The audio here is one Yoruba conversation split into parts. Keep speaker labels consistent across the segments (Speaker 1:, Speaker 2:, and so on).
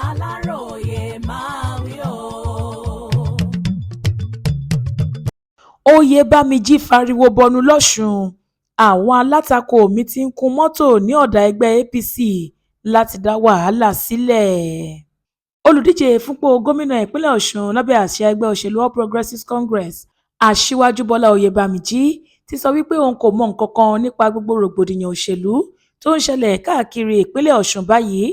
Speaker 1: Aláròyé máa wí o.
Speaker 2: Oyèbámíjí fariwo bọnu lọ́sùn. Àwọn alátakò mi ti ń kun mọ́tò ní ọ̀dà ẹgbẹ́ APC láti dá wàhálà sílẹ̀. Olùdíje fúnpò gómìnà ìpínlẹ̀ Ọ̀ṣun lábẹ́ àsíá ẹgbẹ́ òṣèlú All Progressives Congress, Aṣíwájú Bọ́lá Oyèbámíjí ti sọ wípé òun kò mọ nǹkan kan nípa gbogbo rògbòdìyàn òṣèlú tó ń ṣẹlẹ̀ káàkiri ìpínlẹ̀ Ọ̀ṣun báyìí.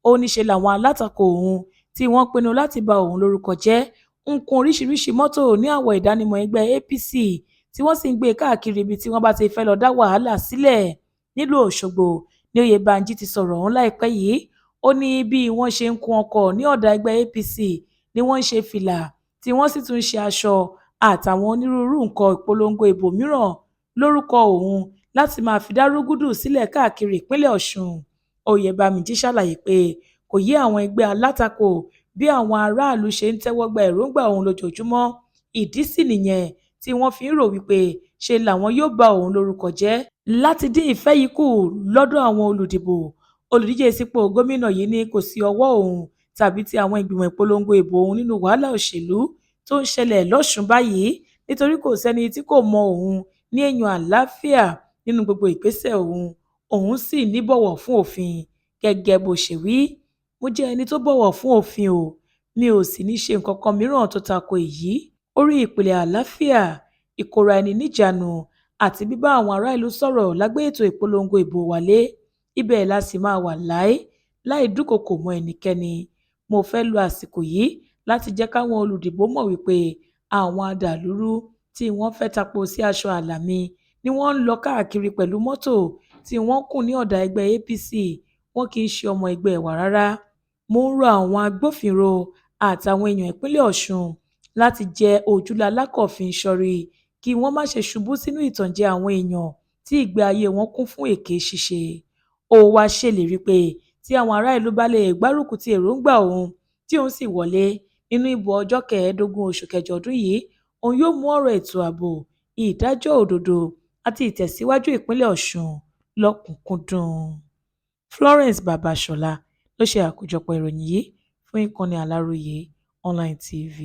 Speaker 2: Ó ní ṣe làwọn alátakò òun tí wọ́n pinnu láti ba òun lórúkọ jẹ́ ń kun oríṣiríṣi mọ́tò ní àwọ̀ ìdánimọ̀ ẹgbẹ́ APC tí wọ́n sì ń gbé káàkiri ibi tí wọ́n bá ti fẹ́ lọ dá wàhálà sílẹ̀. Nílùú Òṣogbo ni Oyèbánjí ti sọ̀rọ̀ ọ̀hún láìpẹ́ yìí. Ó ní bí wọ́n ṣe ń kun ọkọ̀ ní ọ̀dà ẹgbẹ́ APC ni wọ́n ń ṣe fìlà tí wọ́n sì tún ṣe aṣọ àtàwọn onírúurú nǹkan ìpolongo ìbò mìíràn lórúkọ òun láti máa fi dá rúgúdù sílẹ̀ káàkiri ìpínlẹ̀ Ọ̀ṣun. Oyèbámíjí ṣàlàyé pé kò yé àwọn ẹgbẹ́ alátakò bí àwọn aráàlú ṣe ń tẹ́wọ́ gba èròǹgbà òun lójoojúmọ́. Ìdí sì nìyẹn tí wọ́n fi ń rò wípé ṣe làwọn yóò ba òun lórúkọ jẹ́ láti dín ìfẹ́ yìí kù lọ́dọ̀ àwọn olùdìbò. Olùdíje sípò gómìnà yìí ní kò sí ọwọ́ òun tàbí ti àwọn ìgbìmọ̀ ìpolongo ìbò òun nínú wàhálà òṣèlú tó ń ṣẹlẹ̀ lọ́ṣùn báyìí, nítorí kò sẹ́ni tí kò mọ òun ní èèyàn àlàáfíà nínú gbogbo ìgbésẹ̀ òun sì ní bọ̀wọ̀ fún òfin. Gẹ́gẹ́ bó ṣe wí, mo jẹ́ ẹni tó bọ̀wọ̀ fún òfin o, mi ò sì ní ṣe nǹkan kan mìíràn tó tako èyí. Orí ìpìlẹ̀ àlàáfíà, ìkóra ẹni níjàánu àti bíbá àwọn ará ìlú sọ̀rọ̀ la gbé ètò ìpolongo ìbò wa lé. Ibẹ̀ la sì máa wà láì dúnkòokò mọ́ ẹnikẹ́ni. Mo fẹ́ lo àsìkò yìí láti jẹ́ káwọn olùdìbò mọ̀ wípé àwọn adàlúrú tí wọ́n fẹ́ tapo sí aṣọ àlà mi ni wọ́n ń lọ káàkiri pẹ̀lú mọ́tò tí wọ́n kùn ní ọ̀dà ẹgbẹ́ APC. Wọn kì í ṣe ọmọ ẹgbẹ́ wa rárá. Mo ń rọ àwọn agbófinró àtàwọn èèyàn ìpínlẹ̀ Ọ̀ṣun láti jẹ́ ojúlalákọ̀ọ́fin ṣọ́rí kí wọ́n má ṣe ṣubú sínú ìtànjẹ àwọn èèyàn tí ìgbé ayé wọn kún fún èké ṣíṣe. Ó wá ṣèlérí pé tí àwọn ará ìlú bá lè gbárùkù ti èròǹgbà òun tí òun sì wọlé nínú ìbò ọjọ́ 15 oṣù kẹjọ ọdún yìí, òun yóò mú ọ̀rọ̀ ètò ààbò, ìdájọ́ òdodo àti ìtẹ̀síwájú ìpínlẹ̀ Ọ̀ṣun lọ́kùnkúndùn. Florence Babasola ló ṣe àkójọpọ̀ ìròyìn yìí fún ìkànnì Aláròyé Online TV.